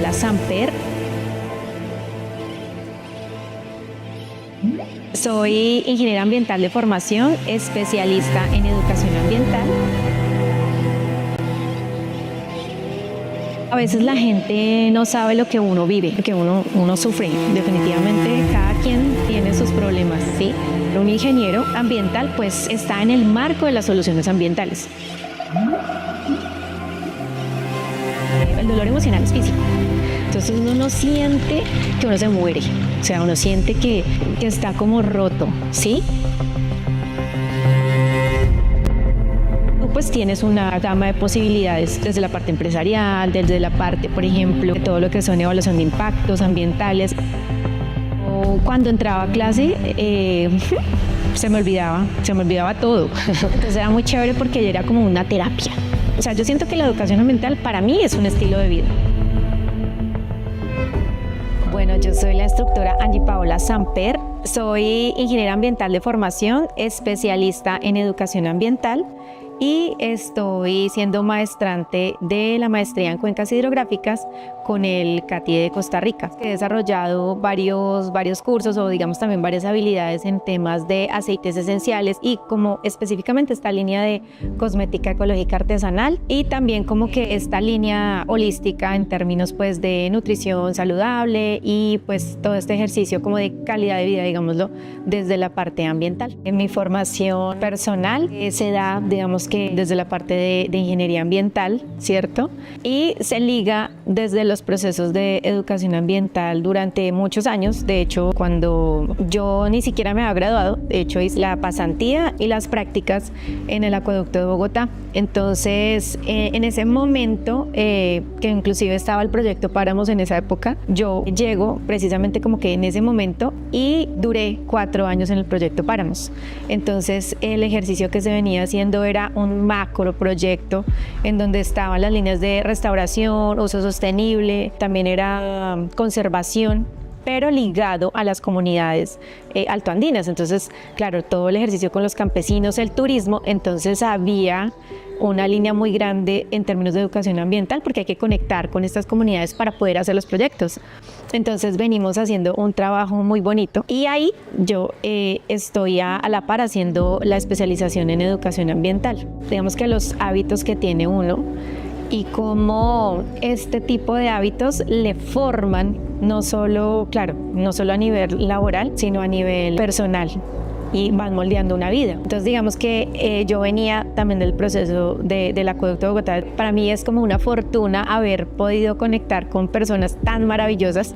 Paola Samper. Soy ingeniera ambiental de formación, especialista en educación ambiental. A veces la gente no sabe lo que uno vive, lo que uno sufre. Definitivamente cada quien tiene sus problemas, ¿sí? Un ingeniero ambiental pues está en el marco de las soluciones ambientales. El dolor emocional es físico. Entonces uno no siente que uno se muere, o sea, uno siente que está como roto, ¿sí? Pues tienes una gama de posibilidades desde la parte empresarial, desde la parte, por ejemplo, de todo lo que son evaluación de impactos ambientales. O cuando entraba a clase, se me olvidaba todo. Entonces era muy chévere porque era como una terapia. O sea, yo siento que la educación ambiental para mí es un estilo de vida. Bueno, yo soy la instructora Angie Paola Samper. Soy ingeniera ambiental de formación, especialista en educación ambiental. Y estoy siendo maestrante de la maestría en cuencas hidrográficas con el CATI de Costa Rica. He desarrollado varios cursos o digamos también varias habilidades en temas de aceites esenciales y como específicamente esta línea de cosmética ecológica artesanal y también como que esta línea holística en términos pues de nutrición saludable y pues todo este ejercicio como de calidad de vida, digámoslo, desde la parte ambiental. En mi formación personal se da, digamos que desde la parte de ingeniería ambiental, ¿cierto? Y se liga desde los procesos de educación ambiental durante muchos años. De hecho, cuando yo ni siquiera me había graduado, de hecho hice la pasantía y las prácticas en el acueducto de Bogotá. Entonces, en ese momento, que inclusive estaba el proyecto Páramos en esa época, yo llego precisamente como que en ese momento y duré 4 años en el proyecto Páramos. Entonces, el ejercicio que se venía haciendo era un macro proyecto en donde estaban las líneas de restauración, uso sostenible, también era conservación, pero ligado a las comunidades altoandinas. Entonces, claro, todo el ejercicio con los campesinos, el turismo, entonces había una línea muy grande en términos de educación ambiental porque hay que conectar con estas comunidades para poder hacer los proyectos. Entonces venimos haciendo un trabajo muy bonito y ahí yo estoy a la par haciendo la especialización en educación ambiental. Digamos que los hábitos que tiene uno y cómo este tipo de hábitos le forman no solo a nivel laboral, sino a nivel personal y van moldeando una vida. Entonces digamos que yo venía también del proceso del acueducto de Bogotá. Para mí es como una fortuna haber podido conectar con personas tan maravillosas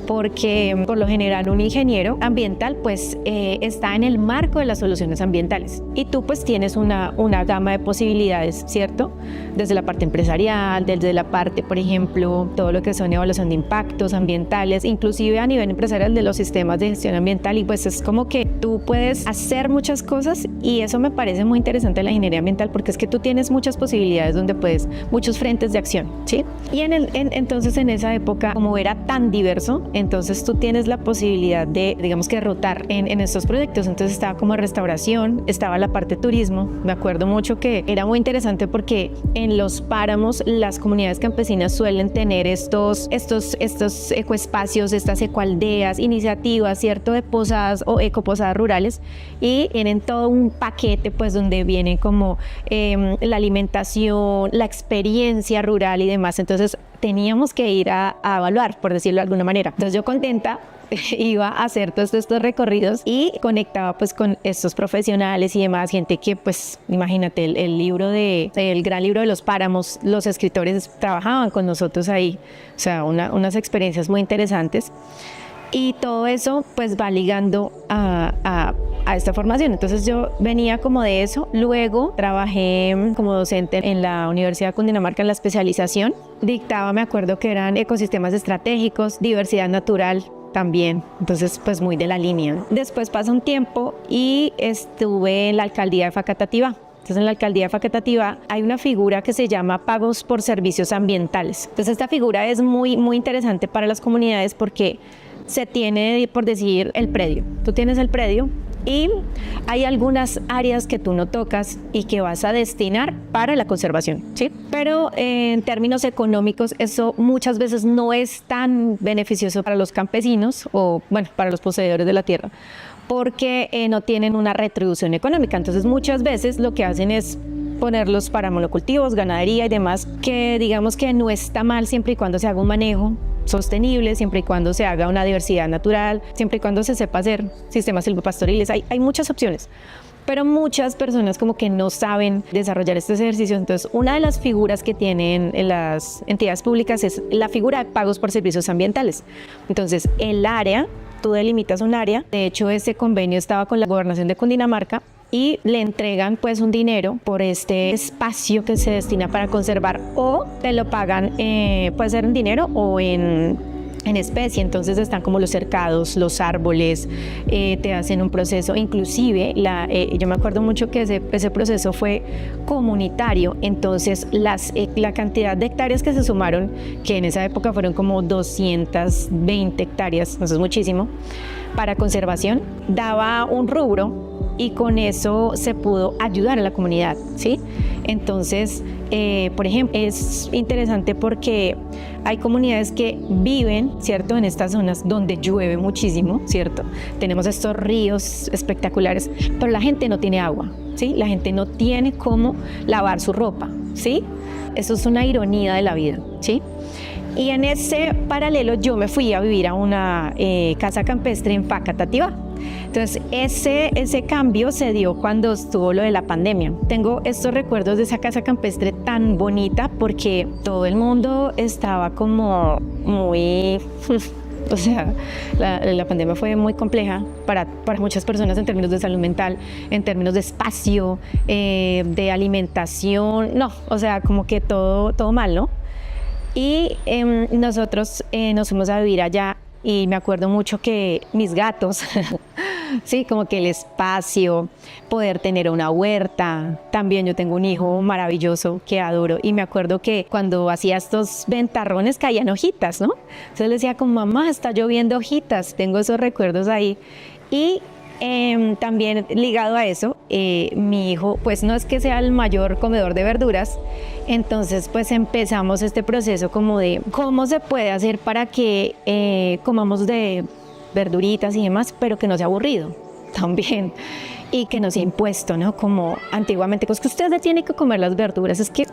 porque por lo general un ingeniero ambiental pues está en el marco de las soluciones ambientales y tú pues tienes una gama de posibilidades, ¿cierto? Desde la parte empresarial, desde la parte, por ejemplo, todo lo que son evaluación de impactos ambientales, inclusive a nivel empresarial de los sistemas de gestión ambiental y pues es como que tú puedes hacer muchas cosas y eso me parece muy interesante de la ingeniería ambiental porque es que tú tienes muchas posibilidades donde puedes, muchos frentes de acción, ¿sí? Y entonces en esa época, como era tan diverso, entonces tú tienes la posibilidad de, digamos que rotar en estos proyectos. Entonces estaba como restauración, estaba la parte de turismo. Me acuerdo mucho que era muy interesante porque en los páramos las comunidades campesinas suelen tener estos ecoespacios, estas ecoaldeas, iniciativas, ¿cierto? De posadas o ecoposadas rurales y tienen todo un paquete pues donde viene como la alimentación, la experiencia rural y demás. Entonces teníamos que ir a evaluar, por decirlo de alguna manera. Entonces yo contenta iba a hacer todos estos recorridos y conectaba pues con estos profesionales y demás, gente que pues imagínate el gran libro de los páramos, los escritores trabajaban con nosotros ahí, o sea, unas experiencias muy interesantes. Y todo eso pues va ligando a esta formación. Entonces yo venía como de eso. Luego trabajé como docente en la Universidad de Cundinamarca en la especialización. Dictaba, me acuerdo que eran ecosistemas estratégicos, diversidad natural también. Entonces pues muy de la línea. Después pasa un tiempo y estuve en la alcaldía de Facatativá. Entonces en la alcaldía de Facatativá hay una figura que se llama pagos por servicios ambientales. Entonces esta figura es muy interesante para las comunidades porque se tiene, por decir, el predio. Tú tienes el predio Y hay algunas áreas que tú no tocas y que vas a destinar para la conservación, ¿sí? Pero en términos económicos eso muchas veces no es tan beneficioso para los campesinos o, bueno, para los poseedores de la tierra, porque no tienen una retribución económica. Entonces muchas veces lo que hacen es ponerlos para monocultivos, ganadería y demás, que digamos que no está mal siempre y cuando se haga un manejo sostenible, siempre y cuando se haga una diversidad natural, siempre y cuando se sepa hacer sistemas silvopastoriles. Hay muchas opciones, pero muchas personas como que no saben desarrollar estos ejercicios. Entonces, una de las figuras que tienen en las entidades públicas es la figura de pagos por servicios ambientales. Entonces, el área, tú delimitas un área. De hecho, ese convenio estaba con la Gobernación de Cundinamarca y le entregan pues un dinero por este espacio que se destina para conservar, o te lo pagan, puede ser en dinero o en especie. Entonces están como los cercados, los árboles, te hacen un proceso, inclusive yo me acuerdo mucho que ese proceso fue comunitario. Entonces la cantidad de hectáreas que se sumaron, que en esa época fueron como 220 hectáreas, eso es muchísimo, para conservación, daba un rubro y con eso se pudo ayudar a la comunidad, ¿sí? Entonces, por ejemplo, es interesante porque hay comunidades que viven, ¿cierto?, en estas zonas donde llueve muchísimo, ¿cierto? Tenemos estos ríos espectaculares, pero la gente no tiene agua, ¿sí? La gente no tiene cómo lavar su ropa, ¿sí? Eso es una ironía de la vida, ¿sí? Y en ese paralelo yo me fui a vivir a una casa campestre en Facatativá. Entonces ese cambio se dio cuando estuvo lo de la pandemia. Tengo estos recuerdos de esa casa campestre tan bonita porque todo el mundo estaba como muy... O sea, la pandemia fue muy compleja para muchas personas en términos de salud mental, en términos de espacio, de alimentación, no, o sea, como que todo mal, ¿no? Y nosotros nos fuimos a vivir allá y me acuerdo mucho que mis gatos, sí, como que el espacio, poder tener una huerta. También yo tengo un hijo maravilloso que adoro y me acuerdo que cuando hacía estos ventarrones caían hojitas, ¿no? Entonces le decía como, mamá, está lloviendo hojitas. Tengo esos recuerdos ahí. Y también ligado a eso, mi hijo pues no es que sea el mayor comedor de verduras, entonces pues empezamos este proceso como de cómo se puede hacer para que comamos de verduritas y demás, pero que no sea aburrido también y que no sea impuesto, ¿no? Como antiguamente, pues que usted le tiene que comer las verduras, es que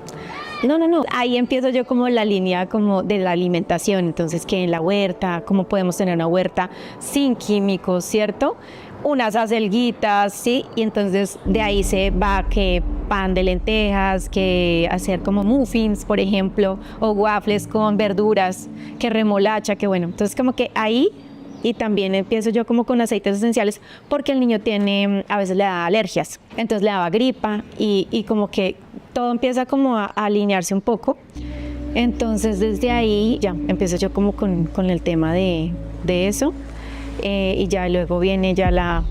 no, ahí empiezo yo como la línea como de la alimentación. Entonces que en la huerta, cómo podemos tener una huerta sin químicos, ¿cierto? Unas acelguitas, ¿sí? Y entonces de ahí se va que pan de lentejas, que hacer como muffins, por ejemplo, o waffles con verduras, que remolacha, que bueno. Entonces como que ahí, y también empiezo yo como con aceites esenciales, porque el niño tiene, a veces le da alergias, entonces le daba gripa y como que todo empieza como a alinearse un poco. Entonces desde ahí ya empiezo yo como con el tema de eso. Y ya luego viene ya la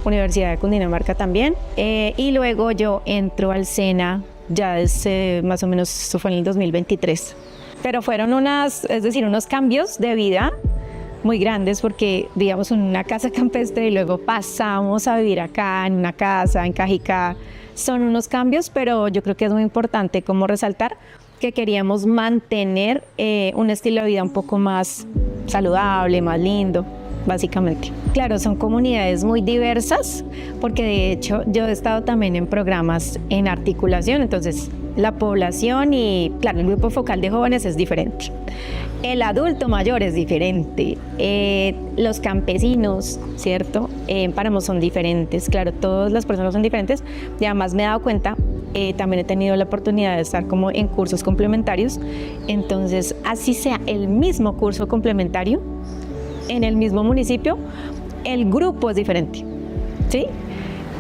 Universidad de Cundinamarca también, y luego yo entro al SENA ya desde más o menos, eso fue en el 2023, pero fueron unos cambios de vida muy grandes porque digamos una casa campestre y luego pasamos a vivir acá en una casa en Cajicá, son unos cambios, pero yo creo que es muy importante como resaltar que queríamos mantener un estilo de vida un poco más saludable, más lindo, básicamente. Claro, son comunidades muy diversas, porque de hecho yo he estado también en programas en articulación, entonces la población y claro, el grupo focal de jóvenes es diferente. El adulto mayor es diferente, los campesinos, ¿cierto? En Páramo son diferentes, claro, todas las personas son diferentes y además me he dado cuenta, también he tenido la oportunidad de estar como en cursos complementarios, entonces así sea el mismo curso complementario, en el mismo municipio, el grupo es diferente, ¿sí?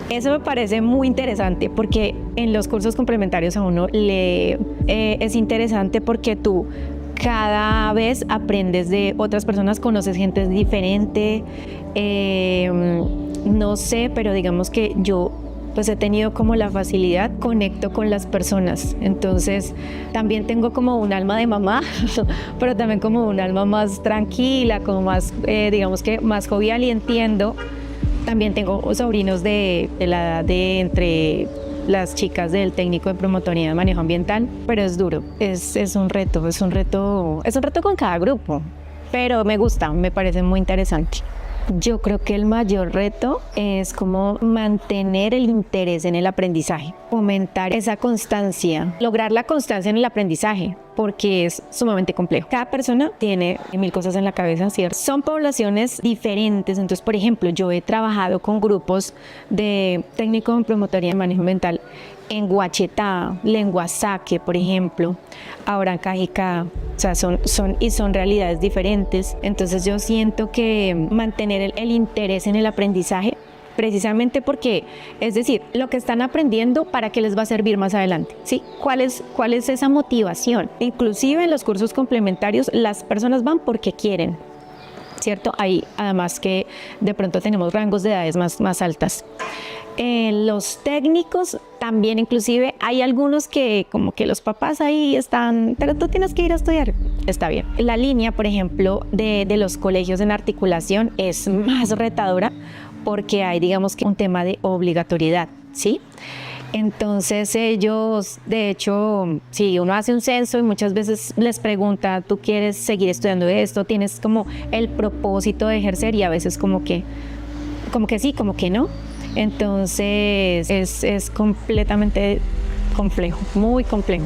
Eso me parece muy interesante porque en los cursos complementarios a uno es interesante porque tú cada vez aprendes de otras personas, conoces gente diferente, no sé, pero digamos que yo pues he tenido como la facilidad, conecto con las personas, entonces también tengo como un alma de mamá, pero también como un alma más tranquila, como más, digamos que más jovial, y entiendo También tengo sobrinos de la edad de entre las chicas del técnico de promotoría de manejo ambiental, pero es duro, es un reto, es un reto con cada grupo, pero me gusta, me parece muy interesante. Yo creo que el mayor reto es como mantener el interés en el aprendizaje, fomentar esa constancia, lograr la constancia en el aprendizaje, porque es sumamente complejo. Cada persona tiene mil cosas en la cabeza, ¿cierto? Son poblaciones diferentes, entonces, por ejemplo, yo he trabajado con grupos de técnicos en promotoría de manejo ambiental en Guachetá, Lenguasaque, por ejemplo, ahora en Cajicá. O sea, son realidades diferentes. Entonces yo siento que mantener el interés en el aprendizaje, precisamente porque, es decir, lo que están aprendiendo, ¿para qué les va a servir más adelante? ¿Sí? ¿Cuál es esa motivación? Inclusive en los cursos complementarios, las personas van porque quieren, ¿cierto? Ahí, además que de pronto tenemos rangos de edades más altas. Los técnicos también, inclusive hay algunos que como que los papás ahí están, pero tú tienes que ir a estudiar, está bien. La línea, por ejemplo, de los colegios en articulación es más retadora porque hay, digamos, que un tema de obligatoriedad, ¿sí? Entonces ellos, de hecho, sí, uno hace un censo y muchas veces les pregunta, ¿tú quieres seguir estudiando esto? ¿Tienes como el propósito de ejercer? Y a veces como que sí, como que no. Entonces es completamente complejo, muy complejo.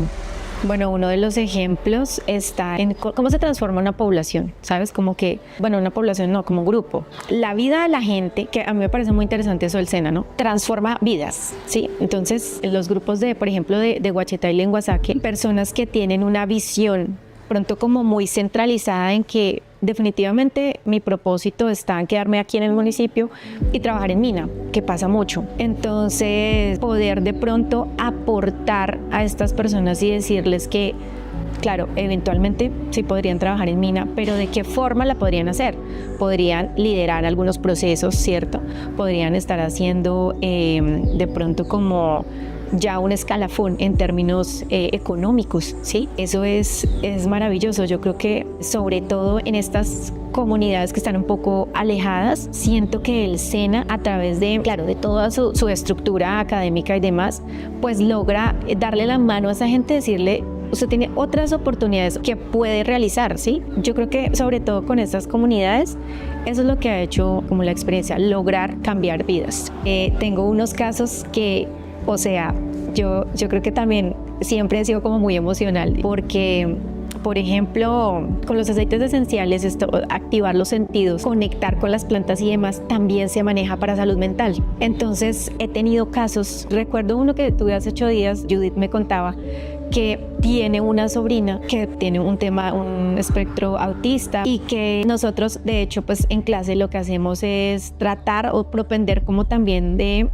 Bueno, uno de los ejemplos está en cómo se transforma una población, ¿sabes? Como que, bueno, una población no, como un grupo. La vida de la gente, que a mí me parece muy interesante eso del SENA, ¿no? Transforma vidas, ¿sí? Entonces, en los grupos por ejemplo, de Guachetá y Lenguasaque, personas que tienen una visión pronto como muy centralizada en que definitivamente mi propósito está en quedarme aquí en el municipio y trabajar en mina, que pasa mucho. Entonces, poder de pronto aportar a estas personas y decirles que, claro, eventualmente sí podrían trabajar en mina, pero ¿de qué forma la podrían hacer? Podrían liderar algunos procesos, ¿cierto? Podrían estar haciendo de pronto como ya un escalafón en términos económicos, ¿sí? Eso es maravilloso. Yo creo que sobre todo en estas comunidades que están un poco alejadas, siento que el SENA, a través de, claro, de toda su estructura académica y demás, pues logra darle la mano a esa gente, decirle, usted tiene otras oportunidades que puede realizar, ¿sí? Yo creo que sobre todo con estas comunidades, eso es lo que ha hecho como la experiencia, lograr cambiar vidas. Tengo unos casos que, o sea, yo creo que también siempre he sido como muy emocional porque, por ejemplo, con los aceites esenciales, activar los sentidos, conectar con las plantas y demás, también se maneja para salud mental. Entonces, he tenido casos, recuerdo uno que tuve hace 8 días, Judith me contaba que tiene una sobrina que tiene un espectro autista y que nosotros, de hecho, pues en clase lo que hacemos es tratar o propender como también de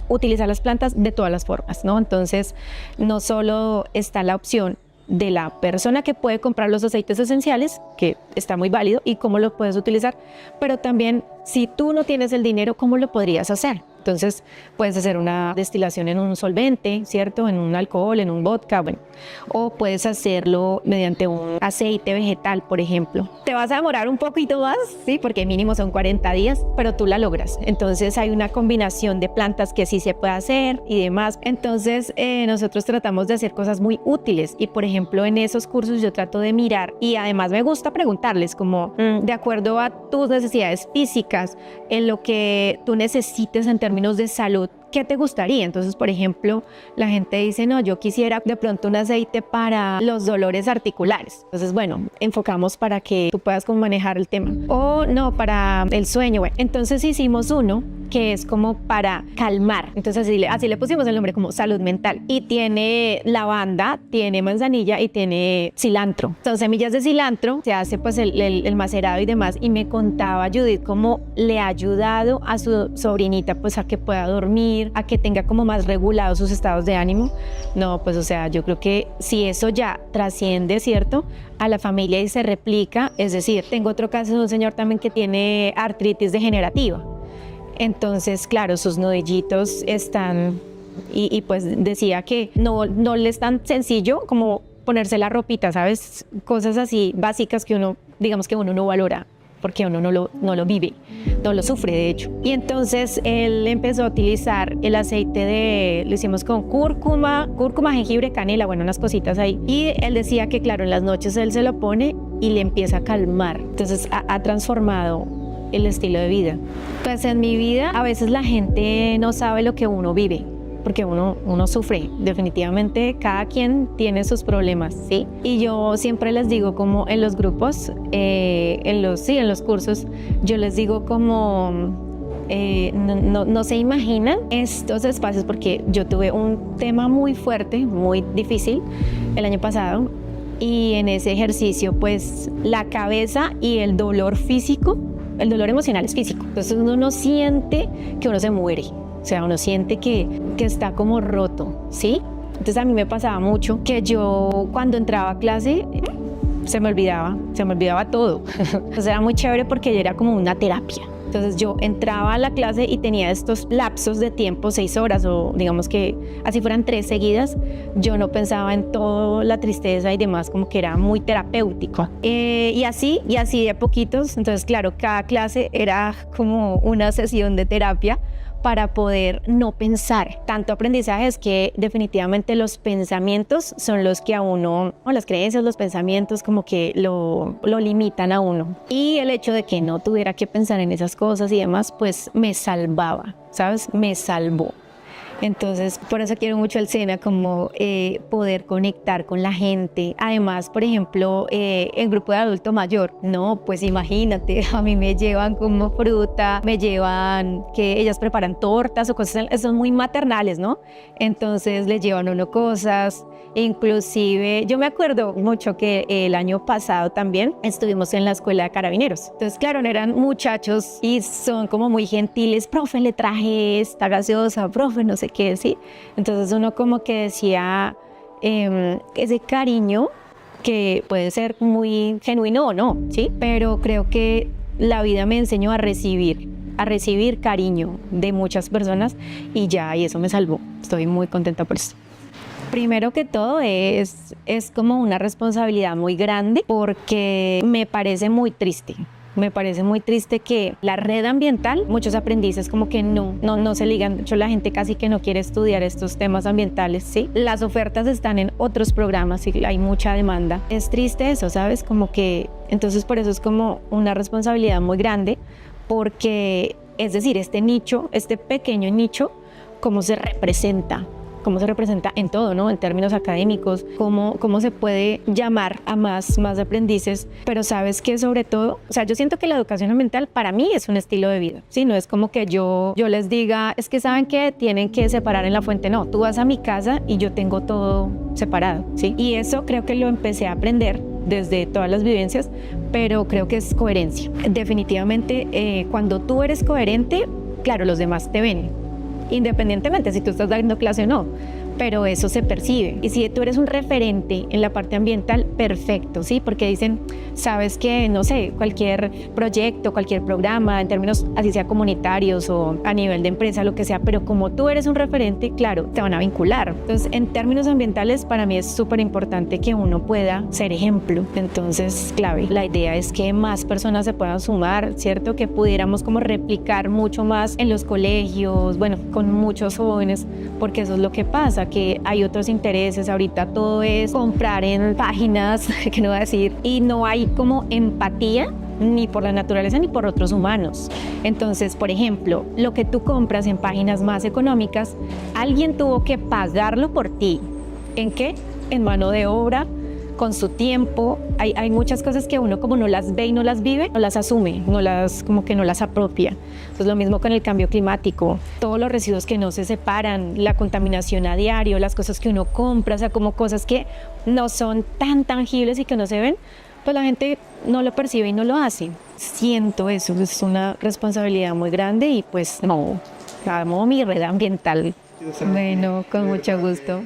utilizar las plantas de todas las formas, ¿no? Entonces, no solo está la opción de la persona que puede comprar los aceites esenciales, que está muy válido, y cómo lo puedes utilizar, pero también si tú no tienes el dinero, ¿cómo lo podrías hacer? Entonces, puedes hacer una destilación en un solvente, ¿cierto? En un alcohol, en un vodka, bueno. O puedes hacerlo mediante un aceite vegetal, por ejemplo. Te vas a demorar un poquito más, ¿sí? Porque mínimo son 40 días, pero tú la logras. Entonces, hay una combinación de plantas que sí se puede hacer y demás. Entonces, nosotros tratamos de hacer cosas muy útiles. Y, por ejemplo, en esos cursos yo trato de mirar y además me gusta preguntarles como, de acuerdo a tus necesidades físicas, en lo que tú necesites en términos de salud, ¿qué te gustaría? Entonces, por ejemplo, la gente dice, no, yo quisiera de pronto un aceite para los dolores articulares. Entonces, bueno, enfocamos para que tú puedas como manejar el tema. O no, para el sueño. Bueno, entonces hicimos uno que es como para calmar. Entonces así le pusimos el nombre como salud mental. Y tiene lavanda, tiene manzanilla y tiene cilantro. Son semillas de cilantro, se hace pues el macerado y demás. Y me contaba Judith cómo le ha ayudado a su sobrinita pues a que pueda dormir, a que tenga como más regulados sus estados de ánimo. No, pues o sea, yo creo que si eso ya trasciende, ¿cierto?, a la familia y se replica, es decir, tengo otro caso de un señor también que tiene artritis degenerativa. Entonces, claro, sus nudillitos están, y pues decía que no le es tan sencillo como ponerse la ropita, ¿sabes? Cosas así básicas que uno, digamos que uno no valora porque uno no lo vive, no lo sufre de hecho. Y entonces él empezó a utilizar el aceite lo hicimos con cúrcuma, jengibre, canela, bueno, unas cositas ahí. Y él decía que claro, en las noches él se lo pone y le empieza a calmar. Entonces ha transformado el estilo de vida. Pues en mi vida a veces la gente no sabe lo que uno vive, porque uno sufre, definitivamente cada quien tiene sus problemas, ¿sí? Y yo siempre les digo como en los grupos, en los cursos, yo les digo como no se imaginan estos espacios, porque yo tuve un tema muy fuerte, muy difícil el año pasado, y en ese ejercicio pues la cabeza y el dolor físico, el dolor emocional es físico, entonces uno no siente que uno se muere. O sea, uno siente que está como roto, ¿sí? Entonces a mí me pasaba mucho que yo cuando entraba a clase se me olvidaba todo. Entonces era muy chévere porque era como una terapia. Entonces yo entraba a la clase y tenía estos lapsos de tiempo, 6 horas o digamos que así fueran 3 seguidas, yo no pensaba en toda la tristeza y demás, como que era muy terapéutico. Y así de poquitos, entonces claro, cada clase era como una sesión de terapia para poder no pensar. Tanto aprendizaje es que definitivamente los pensamientos son los que a uno, o las creencias, los pensamientos como que lo limitan a uno. Y el hecho de que no tuviera que pensar en esas cosas y demás, pues me salvaba, ¿sabes? Me salvó. Entonces, por eso quiero mucho el SENA, como poder conectar con la gente. Además, por ejemplo, el grupo de adulto mayor, no, pues imagínate, a mí me llevan como fruta, me llevan que ellas preparan tortas o cosas, son muy maternales, ¿no? Entonces les llevan a uno cosas. Inclusive, yo me acuerdo mucho que el año pasado también estuvimos en la escuela de carabineros. Entonces, claro, eran muchachos y son como muy gentiles. Profe, le traje esta gaseosa, profe, no sé qué, ¿sí? Entonces uno como que decía ese cariño que puede ser muy genuino o no, ¿sí? Pero creo que la vida me enseñó a recibir cariño de muchas personas y eso me salvó. Estoy muy contenta por eso. Primero que todo es como una responsabilidad muy grande porque me parece muy triste. Me parece muy triste que la red ambiental, muchos aprendices como que no se ligan. De hecho, la gente casi que no quiere estudiar estos temas ambientales, ¿sí? Las ofertas están en otros programas y hay mucha demanda. Es triste eso, ¿sabes? Como que, entonces por eso es como una responsabilidad muy grande porque, es decir, este nicho, este pequeño nicho, ¿cómo se representa en todo, ¿no? En términos académicos, cómo se puede llamar a más aprendices, pero sabes que sobre todo, o sea, yo siento que la educación ambiental para mí es un estilo de vida, ¿sí? No es como que yo les diga, es que saben que tienen que separar en la fuente, no, tú vas a mi casa y yo tengo todo separado, ¿sí? Y eso creo que lo empecé a aprender desde todas las vivencias, pero creo que es coherencia. Definitivamente, cuando tú eres coherente, claro, los demás te ven, independientemente si tú estás dando clase o no, pero eso se percibe. Y si tú eres un referente en la parte ambiental, perfecto, ¿sí? Porque dicen, sabes que, no sé, cualquier proyecto, cualquier programa, en términos así sea comunitarios o a nivel de empresa, lo que sea, pero como tú eres un referente, claro, te van a vincular. Entonces, en términos ambientales, para mí es súper importante que uno pueda ser ejemplo. Entonces, clave. La idea es que más personas se puedan sumar, ¿cierto? Que pudiéramos como replicar mucho más en los colegios, bueno, con muchos jóvenes, porque eso es lo que pasa, que hay otros intereses. Ahorita todo es comprar en páginas, que no voy a decir, y no hay como empatía ni por la naturaleza ni por otros humanos. Entonces, por ejemplo, lo que tú compras en páginas más económicas, alguien tuvo que pagarlo por ti. ¿En qué? En mano de obra, con su tiempo. Hay muchas cosas que uno como no las ve y no las vive, no las asume, como que no las apropia. Entonces lo mismo con el cambio climático, todos los residuos que no se separan, la contaminación a diario, las cosas que uno compra, o sea, como cosas que no son tan tangibles y que no se ven, pues la gente no lo percibe y no lo hace. Siento eso, es una responsabilidad muy grande y pues no, amo mi red ambiental. Bueno, con mucho gusto.